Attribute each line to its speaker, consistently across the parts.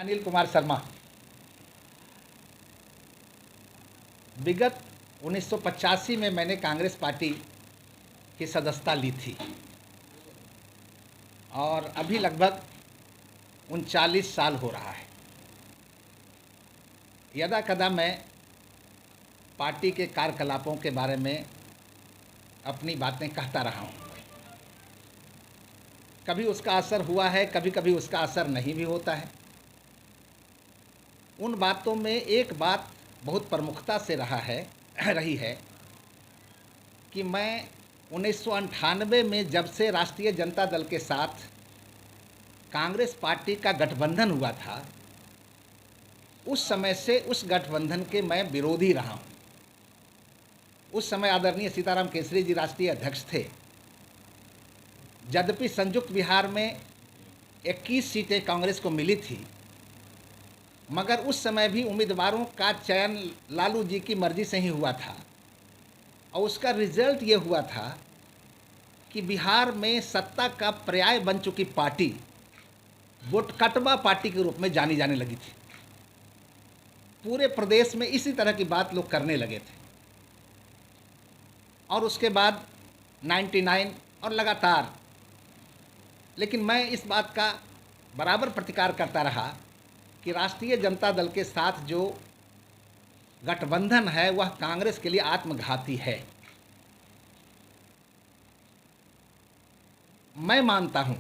Speaker 1: अनिल कुमार शर्मा। विगत 1985 में मैंने कांग्रेस पार्टी की सदस्यता ली थी और अभी लगभग 39 साल हो रहा है। यदा कदा मैं पार्टी के कार्यकलापों के बारे में अपनी बातें कहता रहा हूँ। कभी उसका असर हुआ है, कभी कभी उसका असर नहीं भी होता है। उन बातों में एक बात बहुत प्रमुखता से रही है कि मैं 1998 में जब से राष्ट्रीय जनता दल के साथ कांग्रेस पार्टी का गठबंधन हुआ था, उस समय से उस गठबंधन के मैं विरोधी रहा हूँ। उस समय आदरणीय सीताराम केसरी जी राष्ट्रीय अध्यक्ष थे। यद्यपि संयुक्त बिहार में 21 सीटें कांग्रेस को मिली थी, मगर उस समय भी उम्मीदवारों का चयन लालू जी की मर्जी से ही हुआ था और उसका रिजल्ट ये हुआ था कि बिहार में सत्ता का पर्याय बन चुकी पार्टी वोटकटवा पार्टी के रूप में जानी जाने लगी थी। पूरे प्रदेश में इसी तरह की बात लोग करने लगे थे और उसके बाद 99 और लगातार। लेकिन मैं इस बात का बराबर प्रतिकार करता रहा कि राष्ट्रीय जनता दल के साथ जो गठबंधन है वह कांग्रेस के लिए आत्मघाती है। मैं मानता हूं,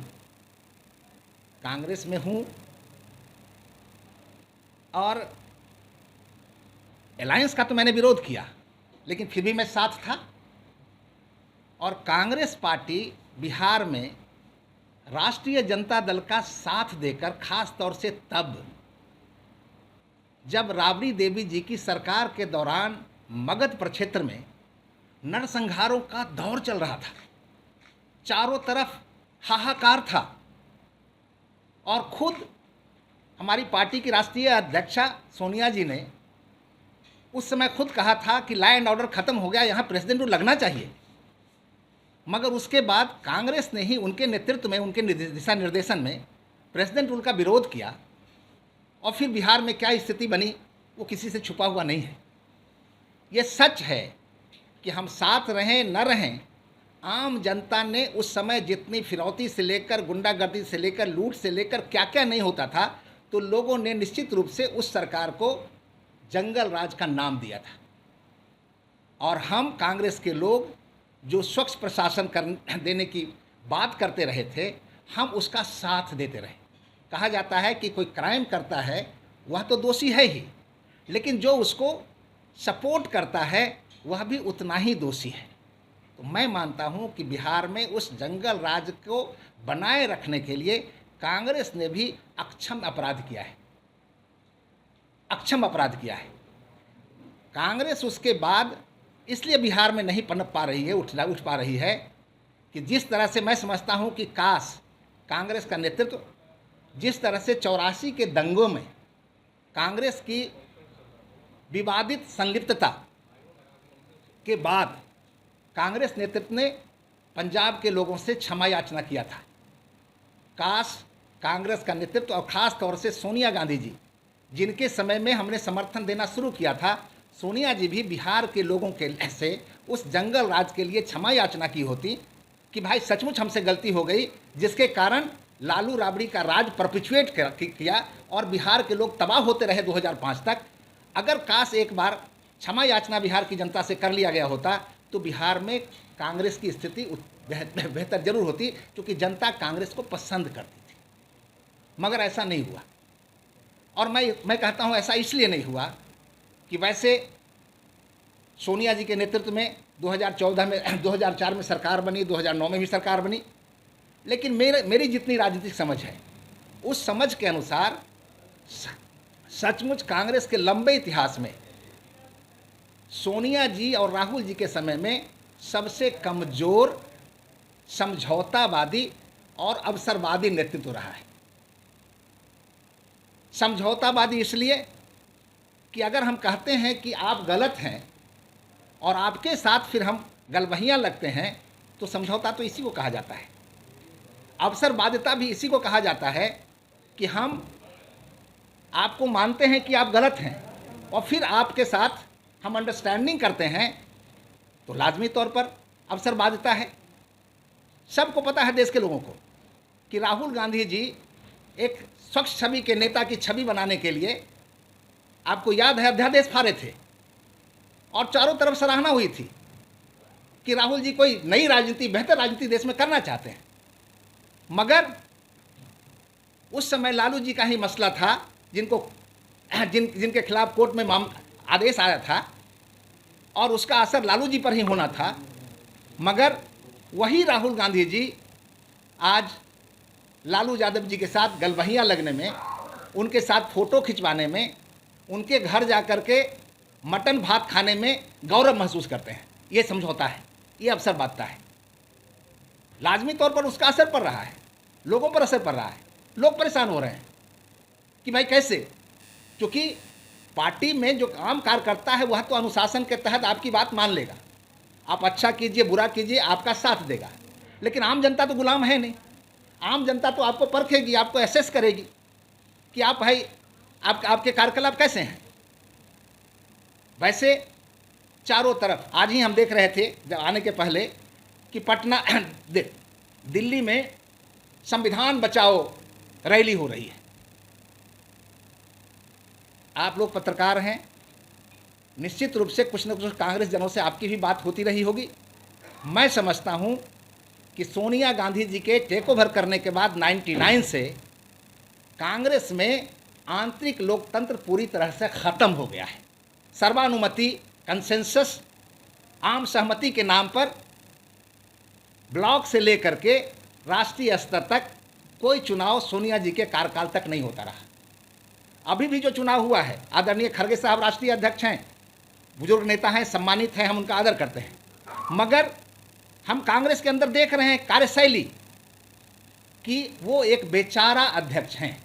Speaker 1: कांग्रेस में हूं और अलायंस का तो मैंने विरोध किया, लेकिन फिर भी मैं साथ था। और कांग्रेस पार्टी बिहार में राष्ट्रीय जनता दल का साथ देकर, खास तौर से तब जब राबड़ी देवी जी की सरकार के दौरान मगध प्रक्षेत्र में नरसंहारों का दौर चल रहा था, चारों तरफ हाहाकार था और खुद हमारी पार्टी की राष्ट्रीय अध्यक्षा सोनिया जी ने उस समय खुद कहा था कि लॉ एंड ऑर्डर खत्म हो गया, यहाँ प्रेसिडेंट रूल लगना चाहिए। मगर उसके बाद कांग्रेस ने ही उनके नेतृत्व में, उनके दिशा निर्देशन में प्रेसिडेंट रूल का विरोध किया और फिर बिहार में क्या स्थिति बनी वो किसी से छुपा हुआ नहीं है। ये सच है कि हम साथ रहें न रहें, आम जनता ने उस समय जितनी फिरौती से लेकर, गुंडागर्दी से लेकर, लूट से लेकर क्या क्या नहीं होता था, तो लोगों ने निश्चित रूप से उस सरकार को जंगल राज का नाम दिया था। और हम कांग्रेस के लोग जो स्वच्छ प्रशासन देने की बात करते रहे थे, हम उसका साथ देते रहे। कहा जाता है कि कोई क्राइम करता है वह तो दोषी है ही, लेकिन जो उसको सपोर्ट करता है वह भी उतना ही दोषी है। तो मैं मानता हूं कि बिहार में उस जंगल राज को बनाए रखने के लिए कांग्रेस ने भी अक्षम अपराध किया है, अक्षम अपराध किया है। कांग्रेस उसके बाद इसलिए बिहार में नहीं पनप पा रही है, उठ पा रही है कि जिस तरह से मैं समझता हूं कि काश कांग्रेस का नेतृत्व जिस तरह से 84 के दंगों में कांग्रेस की विवादित संलिप्तता के बाद कांग्रेस नेतृत्व ने पंजाब के लोगों से क्षमा याचना किया था। काश कांग्रेस का नेतृत्व और ख़ास तौर से सोनिया गांधी जी, जिनके समय में हमने समर्थन देना शुरू किया था, सोनिया जी भी बिहार के लोगों के से उस जंगल राज के लिए क्षमा याचना की होती कि भाई सचमुच हमसे गलती हो गई, जिसके कारण लालू राबड़ी का राज परपिचुएट किया और बिहार के लोग तबाह होते रहे 2005 तक। अगर काश एक बार क्षमा याचना बिहार की जनता से कर लिया गया होता तो बिहार में कांग्रेस की स्थिति बेहतर जरूर होती, क्योंकि जनता कांग्रेस को पसंद करती थी। मगर ऐसा नहीं हुआ और मैं कहता हूँ ऐसा इसलिए नहीं हुआ कि वैसे सोनिया जी के नेतृत्व में 2014 में 2004 में सरकार बनी, 2009 में भी सरकार बनी, लेकिन मेरी जितनी राजनीतिक समझ है उस समझ के अनुसार सचमुच कांग्रेस के लंबे इतिहास में सोनिया जी और राहुल जी के समय में सबसे कमज़ोर, समझौतावादी और अवसरवादी नेतृत्व रहा है। समझौतावादी इसलिए कि अगर हम कहते हैं कि आप गलत हैं और आपके साथ फिर हम गलबहियाँ लगते हैं तो समझौता तो इसी को कहा जाता है। अवसरवादिता भी इसी को कहा जाता है कि हम आपको मानते हैं कि आप गलत हैं और फिर आपके साथ हम अंडरस्टैंडिंग करते हैं, तो लाजमी तौर पर अवसर बाध्यता है। सबको पता है, देश के लोगों को, कि राहुल गांधी जी एक स्वच्छ छवि के नेता की छवि बनाने के लिए, आपको याद है, अध्यादेश फाड़े थे और चारों तरफ सराहना हुई थी कि राहुल जी कोई नई राजनीति, बेहतर राजनीति देश में करना चाहते हैं। मगर उस समय लालू जी का ही मसला था, जिनके खिलाफ कोर्ट में आदेश आया था और उसका असर लालू जी पर ही होना था। मगर वही राहुल गांधी जी आज लालू यादव जी के साथ गलबहियाँ लगने में, उनके साथ फ़ोटो खिंचवाने में, उनके घर जा कर के मटन भात खाने में गौरव महसूस करते हैं। ये समझौता है, ये अवसर बांटता है। लाजमी तौर पर उसका असर पड़ रहा है, लोगों पर असर पड़ रहा है। लोग परेशान हो रहे हैं कि भाई कैसे, क्योंकि पार्टी में जो आम कार्यकर्ता है वह तो अनुशासन के तहत आपकी बात मान लेगा। आप अच्छा कीजिए, बुरा कीजिए, आपका साथ देगा। लेकिन आम जनता तो गुलाम है नहीं। आम जनता तो आपको परखेगी, आपको एसेस करेगी कि आप भाई आपके कार्यकलाप कैसे हैं। वैसे चारों तरफ आज ही हम देख रहे थे जब आने के पहले कि पटना दिल्ली में संविधान बचाओ रैली हो रही है। आप लोग पत्रकार हैं, निश्चित रूप से कुछ न कुछ कांग्रेस जनों से आपकी भी बात होती रही होगी। मैं समझता हूं कि सोनिया गांधी जी के टेक ओवर करने के बाद 99 से कांग्रेस में आंतरिक लोकतंत्र पूरी तरह से ख़त्म हो गया है। सर्वानुमति, कंसेंसस, आम सहमति के नाम पर ब्लॉक से लेकर के राष्ट्रीय स्तर तक कोई चुनाव सोनिया जी के कार्यकाल तक नहीं होता रहा। अभी भी जो चुनाव हुआ है, आदरणीय खड़गे साहब राष्ट्रीय अध्यक्ष हैं, बुजुर्ग नेता हैं, सम्मानित हैं, हम उनका आदर करते हैं। मगर हम कांग्रेस के अंदर देख रहे हैं कार्यशैली कि वो एक बेचारा अध्यक्ष हैं।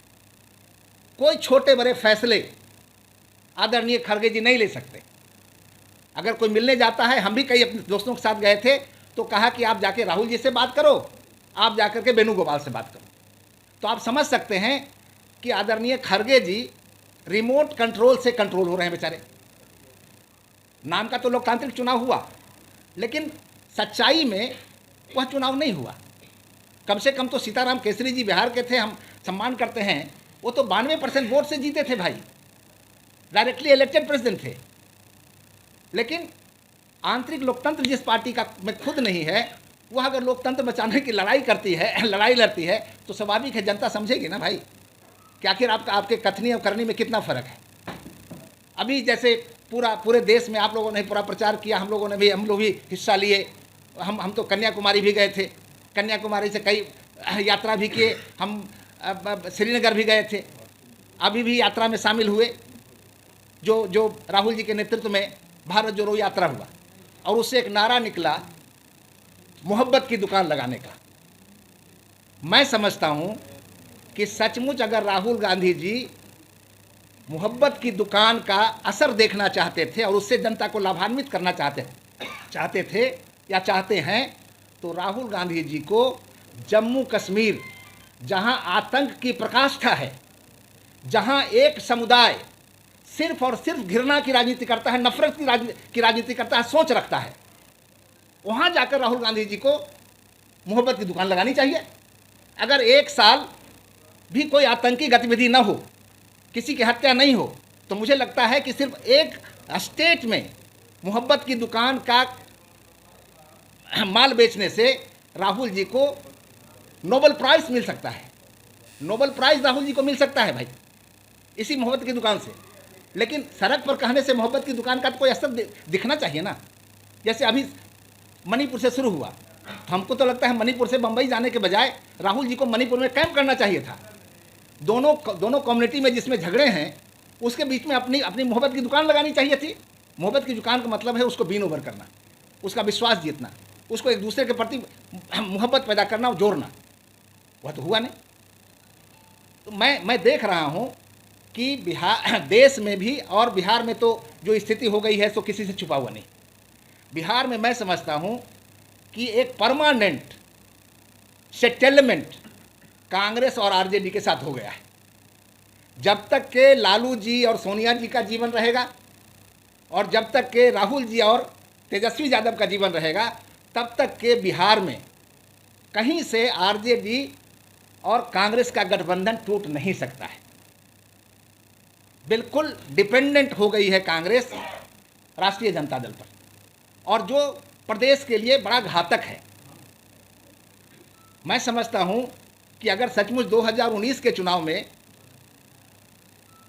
Speaker 1: कोई छोटे बड़े फैसले आदरणीय खड़गे जी नहीं ले सकते। अगर कोई मिलने जाता है, हम भी कई अपने दोस्तों के साथ गए थे, तो कहा कि आप जाके राहुल जी से बात करो, आप जाकर के वेणुगोपाल से बात करो। तो आप समझ सकते हैं कि आदरणीय खड़गे जी रिमोट कंट्रोल से कंट्रोल हो रहे हैं बेचारे। नाम का तो लोकतांत्रिक चुनाव हुआ, लेकिन सच्चाई में वह चुनाव नहीं हुआ। कम से कम तो सीताराम केसरी जी बिहार के थे, हम सम्मान करते हैं, वो तो 92% वोट से जीते थे भाई, डायरेक्टली इलेक्टेड प्रेसिडेंट थे। लेकिन आंतरिक लोकतंत्र जिस पार्टी का में खुद नहीं है, वह अगर लोकतंत्र बचाने की लड़ाई करती है, लड़ाई लड़ती है, तो स्वाभाविक है जनता समझेगी ना भाई कि आखिर आपके कथनी और करनी में कितना फ़र्क है। अभी जैसे पूरे देश में आप लोगों ने पूरा प्रचार किया, हम लोग भी हिस्सा लिए। हम तो कन्याकुमारी भी गए थे, कन्याकुमारी से कई यात्रा भी किए, हम श्रीनगर भी गए थे, अभी भी यात्रा में शामिल हुए। जो राहुल जी के नेतृत्व में भारत जोड़ो यात्रा हुआ और उससे एक नारा निकला, मोहब्बत की दुकान लगाने का। मैं समझता हूं कि सचमुच अगर राहुल गांधी जी मोहब्बत की दुकान का असर देखना चाहते थे और उससे जनता को लाभान्वित करना चाहते थे या चाहते हैं, तो राहुल गांधी जी को जम्मू कश्मीर, जहां आतंक की प्रकाष्ठा है, जहां एक समुदाय सिर्फ और सिर्फ घृणा की राजनीति करता है, नफरत की राजनीति करता है, सोच रखता है, वहां जाकर राहुल गांधी जी को मोहब्बत की दुकान लगानी चाहिए। अगर एक साल भी कोई आतंकी गतिविधि न हो, किसी की हत्या नहीं हो, तो मुझे लगता है कि सिर्फ एक स्टेट में मोहब्बत की दुकान का माल बेचने से राहुल जी को नोबेल प्राइज मिल सकता है। नोबेल प्राइज राहुल जी को मिल सकता है भाई, इसी मोहब्बत की दुकान से। लेकिन सड़क पर कहने से मोहब्बत की दुकान का तो कोई असर दिखना चाहिए ना। जैसे अभी मणिपुर से शुरू हुआ, तो हमको तो लगता है मणिपुर से बंबई जाने के बजाय राहुल जी को मणिपुर में कैंप करना चाहिए था। दोनों कम्युनिटी में जिसमें झगड़े हैं, उसके बीच में अपनी मोहब्बत की दुकान लगानी चाहिए थी। मोहब्बत की दुकान का मतलब है उसको विन ओवर करना, उसका विश्वास जीतना, उसको एक दूसरे के प्रति मोहब्बत पैदा करना और जोड़ना। वह तो हुआ नहीं। तो मैं देख रहा हूँ कि देश में भी और बिहार में तो जो स्थिति हो गई है सो किसी से छुपा हुआ नहीं। बिहार में मैं समझता हूँ कि एक परमानेंट सेटलमेंट कांग्रेस और आरजेडी के साथ हो गया है। जब तक के लालू जी और सोनिया जी का जीवन रहेगा और जब तक के राहुल जी और तेजस्वी यादव का जीवन रहेगा, तब तक के बिहार में कहीं से आरजेडी और कांग्रेस का गठबंधन टूट नहीं सकता है। बिल्कुल डिपेंडेंट हो गई है कांग्रेस राष्ट्रीय जनता दल पर, और जो प्रदेश के लिए बड़ा घातक है। मैं समझता हूं कि अगर सचमुच 2019 के चुनाव में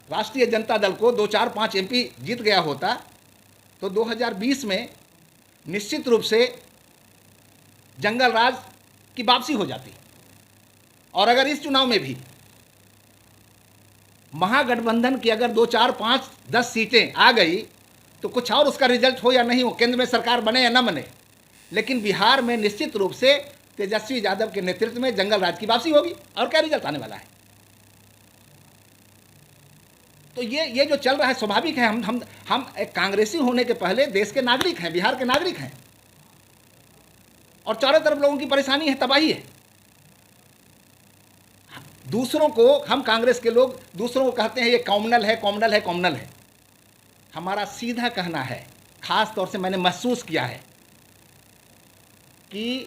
Speaker 1: राष्ट्रीय जनता दल को 2, 4, 5 एमपी जीत गया होता तो 2020 में निश्चित रूप से जंगल राज की वापसी हो जाती। और अगर इस चुनाव में भी महागठबंधन की अगर 2, 4, 5, 10 सीटें आ गई तो कुछ और उसका रिजल्ट हो या नहीं हो, केंद्र में सरकार बने या न बने, लेकिन बिहार में निश्चित रूप से तेजस्वी यादव के नेतृत्व में जंगल राज की वापसी होगी। और क्या रिजल्ट आने वाला है? तो ये जो चल रहा है स्वाभाविक है। हम एक कांग्रेसी होने के पहले देश के नागरिक हैं, बिहार के नागरिक हैं, और चारों तरफ लोगों की परेशानी है, तबाही है। दूसरों को, हम कांग्रेस के लोग दूसरों को कहते हैं ये कॉम्युनल है, कॉम्युनल है, कॉम्युनल है। हमारा सीधा कहना है, खास तौर से मैंने महसूस किया है कि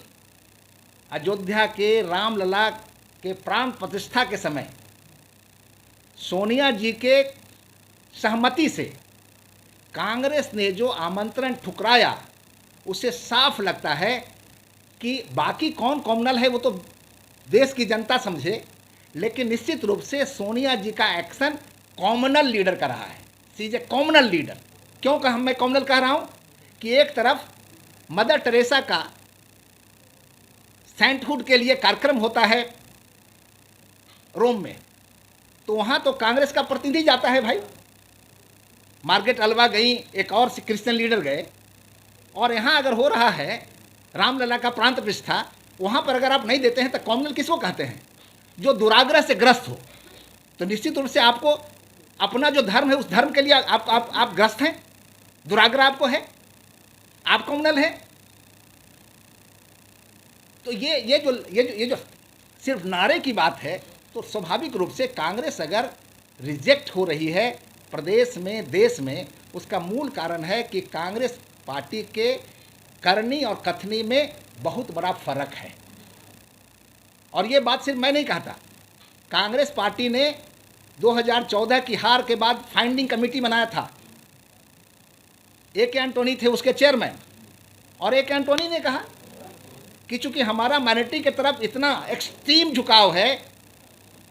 Speaker 1: अयोध्या के रामलला के प्राण प्रतिष्ठा के समय सोनिया जी के सहमति से कांग्रेस ने जो आमंत्रण ठुकराया, उसे साफ लगता है कि बाकी कौन कॉम्युनल है वो तो देश की जनता समझे, लेकिन निश्चित रूप से सोनिया जी का एक्शन कॉम्युनल लीडर का रहा है। सी इज ए कॉम्युनल लीडर। क्यों मैं कॉम्युनल कह रहा हूँ कि एक तरफ मदर टेरेसा का सेंटहुड के लिए कार्यक्रम होता है रोम में, तो वहाँ तो कांग्रेस का प्रतिनिधि जाता है भाई। मार्गरेट अल्वा गई, एक और क्रिश्चियन लीडर गए, और यहाँ अगर हो रहा है रामलला का प्राण प्रतिष्ठा, वहाँ पर अगर आप नहीं देते हैं तो कॉम्युनल किसको कहते हैं? जो दुराग्रह से ग्रस्त हो। तो निश्चित रूप से आपको अपना जो धर्म है उस धर्म के लिए आप ग्रस्त हैं, दुराग्रह आपको है, आप कॉम्युनल हैं। तो ये जो सिर्फ नारे की बात है, तो स्वाभाविक रूप से कांग्रेस अगर रिजेक्ट हो रही है प्रदेश में, देश में, उसका मूल कारण है कि कांग्रेस पार्टी के करनी और कथनी में बहुत बड़ा फर्क है। और ये बात सिर्फ मैं नहीं कहता, कांग्रेस पार्टी ने 2014 की हार के बाद फाइंडिंग कमेटी बनाया था। ए.के. एंटोनी थे उसके चेयरमैन, और ए.के. एंटोनी ने कहा कि चूंकि हमारा माइनॉरिटी की तरफ इतना एक्सट्रीम झुकाव है,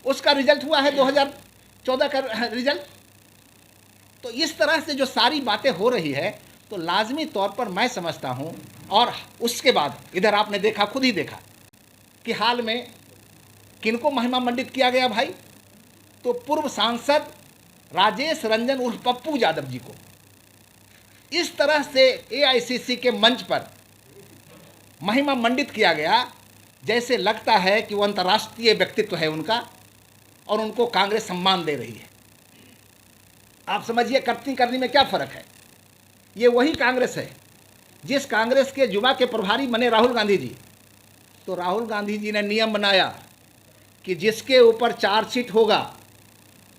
Speaker 1: उसका रिजल्ट हुआ है 2014 का रिजल्ट। तो इस तरह से जो सारी बातें हो रही है, तो लाजमी तौर पर मैं समझता हूँ। और उसके बाद इधर आपने देखा, खुद ही देखा कि हाल में किनको महिमा मंडित किया गया भाई? तो पूर्व सांसद राजेश रंजन उर्फ पप्पू यादव जी को इस तरह से एआईसीसी के मंच पर महिमा मंडित किया गया, जैसे लगता है कि वो अंतर्राष्ट्रीय व्यक्तित्व है उनका, और उनको कांग्रेस सम्मान दे रही है। आप समझिए कथनी करनी में क्या फ़र्क है। ये वही कांग्रेस है जिस कांग्रेस के युवा के प्रभारी बने राहुल गांधी जी। तो राहुल गांधी जी ने नियम बनाया कि जिसके ऊपर चार्जशीट होगा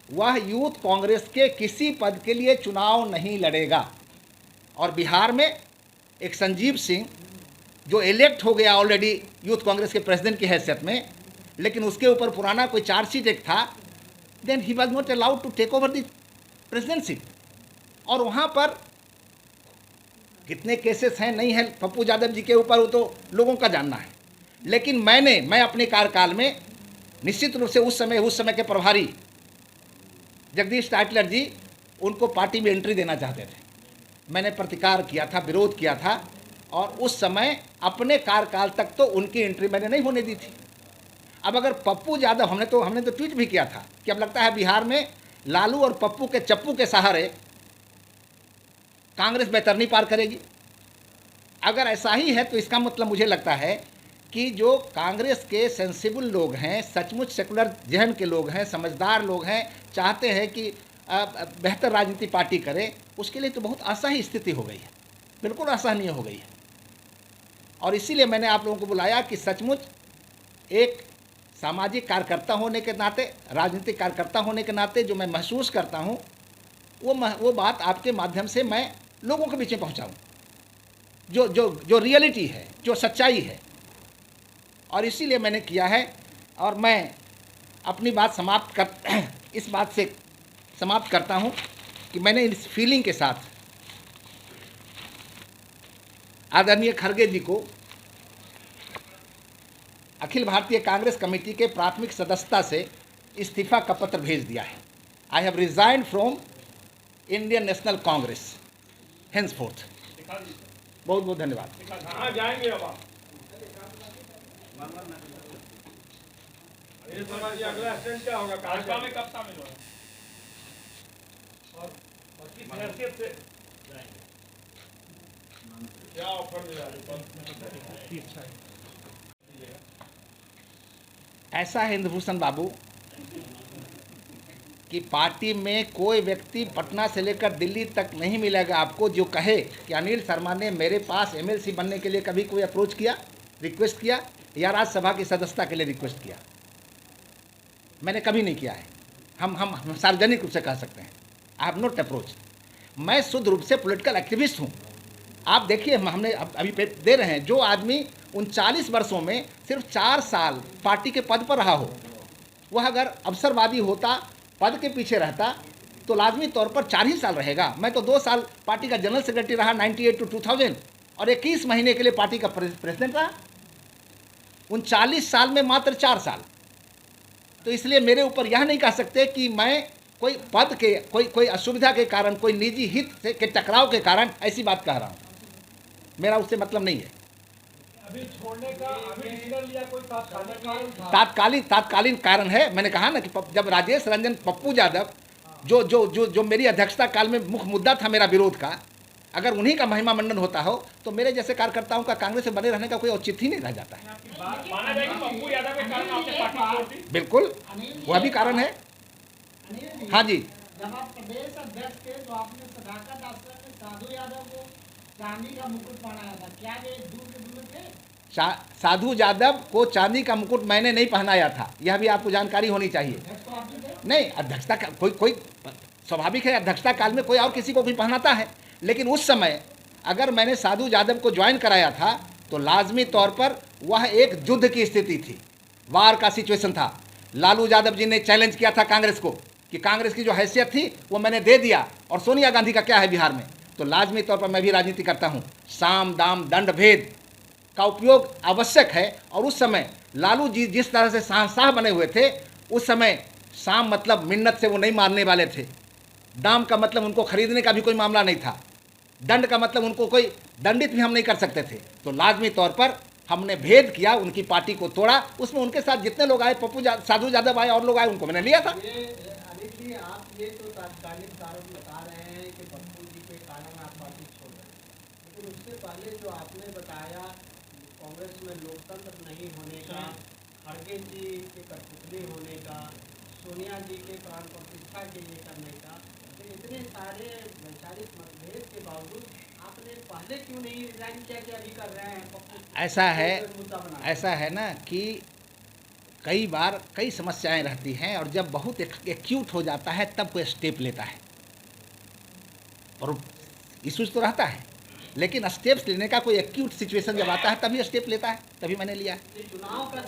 Speaker 1: वह यूथ कांग्रेस के किसी पद के लिए चुनाव नहीं लड़ेगा। और बिहार में एक संजीव सिंह जो इलेक्ट हो गया ऑलरेडी यूथ कांग्रेस के प्रेसिडेंट की हैसियत में, लेकिन उसके ऊपर पुराना कोई चार्जशीट एक था, then he was not allowed to take over the presidency. और वहाँ पर कितने केसेस हैं नहीं है पप्पू यादव जी के ऊपर, वो तो लोगों का जानना है। लेकिन मैं अपने कार्यकाल में निश्चित रूप से उस समय के प्रभारी जगदीश टाइटलर जी उनको पार्टी में एंट्री देना चाहते थे। मैंने प्रतिकार किया था, विरोध किया था, और उस समय अपने कार्यकाल तक तो उनकी एंट्री मैंने नहीं होने दी थी। अब अगर पप्पू यादव, हमने तो ट्वीट भी किया था कि अब लगता है बिहार में लालू और पप्पू के चप्पू के सहारे कांग्रेस बैतरनी पार करेगी। अगर ऐसा ही है तो इसका मतलब मुझे लगता है कि जो कांग्रेस के सेंसिबल लोग हैं, सचमुच सेकुलर जहन के लोग हैं, समझदार लोग हैं, चाहते हैं कि बेहतर राजनीति पार्टी करे, उसके लिए तो बहुत असह्य स्थिति हो गई है, बिल्कुल असहनीय हो गई है। और इसीलिए मैंने आप लोगों को बुलाया कि सचमुच एक सामाजिक कार्यकर्ता होने के नाते, राजनीतिक कार्यकर्ता होने के नाते जो मैं महसूस करता हूँ वो बात आपके माध्यम से मैं लोगों के बीच में पहुँचाऊँ, जो जो जो रियलिटी है, जो सच्चाई है। और इसीलिए मैंने किया है। और मैं अपनी बात इस बात से समाप्त करता हूँ कि मैंने इस फीलिंग के साथ आदरणीय खड़गे जी को अखिल भारतीय कांग्रेस कमेटी के प्राथमिक सदस्यता से इस्तीफा का पत्र भेज दिया है। I have resigned from Indian National Congress henceforth. बहुत बहुत धन्यवाद।
Speaker 2: जाएंगे अब आप ये समझिए अगला स्टेज क्या होगा? भाजपा में कब शामिल हो और किस हैसियत से जाएंगे? क्या ऑफर मिला है?
Speaker 1: ऐसा है इंद्रभूषण बाबू कि पार्टी में कोई व्यक्ति पटना से लेकर दिल्ली तक नहीं मिलेगा आपको जो कहे कि अनिल शर्मा ने मेरे पास एमएलसी बनने के लिए कभी कोई अप्रोच किया, रिक्वेस्ट किया या राज्यसभा की सदस्यता के लिए रिक्वेस्ट किया। मैंने कभी नहीं किया है। हम सार्वजनिक रूप से कह सकते हैं आई हैव नॉट अप्रोच। मैं शुद्ध रूप से पॉलिटिकल एक्टिविस्ट हूँ। आप देखिए हमने अभी दे रहे हैं, जो आदमी 39 वर्षों में सिर्फ 4 साल पार्टी के पद पर रहा हो, वह अगर अवसरवादी होता, पद के पीछे रहता, तो लाजमी तौर पर 4 ही साल रहेगा। मैं तो 2 साल पार्टी का जनरल सेक्रेटरी रहा 98 to 2000 और 21 महीने के लिए पार्टी का प्रेसिडेंट रहा। 39 साल में मात्र 4 साल। तो इसलिए मेरे ऊपर यह नहीं कह सकते कि मैं कोई पद के कोई असुविधा के कारण, कोई निजी हित से के टकराव के कारण ऐसी बात कह रहा हूँ। मेरा उससे मतलब नहीं है।
Speaker 2: अभी छोड़ने का अभी डिसीजन लिया कोई
Speaker 1: तात्कालीन कारण है। मैंने कहा ना कि जब राजेश रंजन पप्पू यादव जो जो जो जो मेरी अध्यक्षता काल में मुख्य मुद्दा था मेरा विरोध का, अगर उन्हीं का महिमा मंडन होता हो तो मेरे जैसे कार्यकर्ताओं का कांग्रेस में बने रहने का कोई औचित्य ही नहीं रह जाता है। बिल्कुल वह भी कारण है। हाँ जी,
Speaker 3: जब आप प्रदेश अध्यक्ष थे तो आपने सदाकत आश्रम में साधु यादव को चांदी का मुकुट पहनाया था, क्या वे दूर के दूर थे?
Speaker 1: साधु यादव को चांदी का मुकुट मैंने नहीं पहनाया था, यह भी आपको जानकारी होनी चाहिए। नहीं, अध्यक्षता का कोई स्वाभाविक है, अध्यक्षता काल में कोई और किसी को भी पहनाता है, लेकिन उस समय अगर मैंने साधु यादव को ज्वाइन कराया था तो लाजमी तौर पर वह एक युद्ध की स्थिति थी, वार का सिचुएशन था। लालू यादव जी ने चैलेंज किया था कांग्रेस को कि कांग्रेस की जो हैसियत थी वो मैंने दे दिया, और सोनिया गांधी का क्या है बिहार में। तो लाजमी तौर पर मैं भी राजनीति करता हूँ। साम दाम दंड भेद का उपयोग आवश्यक है, और उस समय लालू जी जिस तरह से शाह बने हुए थे, उस समय साम मतलब मिन्नत से वो नहीं मारने वाले थे, दाम का मतलब उनको खरीदने का भी कोई मामला नहीं था, दंड का मतलब उनको कोई दंडित भी हम नहीं कर सकते थे। तो लाजमी तौर पर हमने भेद किया, उनकी पार्टी को तोड़ा। उसमें उनके साथ जितने लोग आए, साधु यादव आए और लोग आए, उनको मैंने लिया था।
Speaker 3: आप ये तो तात्कालिक कारण बता रहे हैं कि पप्पू जी के कारण आप पार्टी छोड़ रहे हैं, लेकिन उससे पहले जो आपने बताया कांग्रेस में लोकतंत्र नहीं होने का, खड़गे जी के कठपुतली होने का, सोनिया जी के प्राण प्रतिष्ठा के लिए करने का, तो इतने सारे वैचारिक मतभेद के बावजूद आपने पहले क्यों नहीं रिजाइन किया कि अभी कर रहे हैं?
Speaker 1: ऐसा है ना कि कई बार कई समस्याएं रहती हैं, और जब बहुत एक्यूट हो जाता है तब कोई स्टेप लेता है, और इश्यूज तो रहता है, लेकिन स्टेप्स लेने का कोई एक्यूट सिचुएशन जब आता है तभी स्टेप लेता है, तभी मैंने लिया है।
Speaker 3: चुनाव का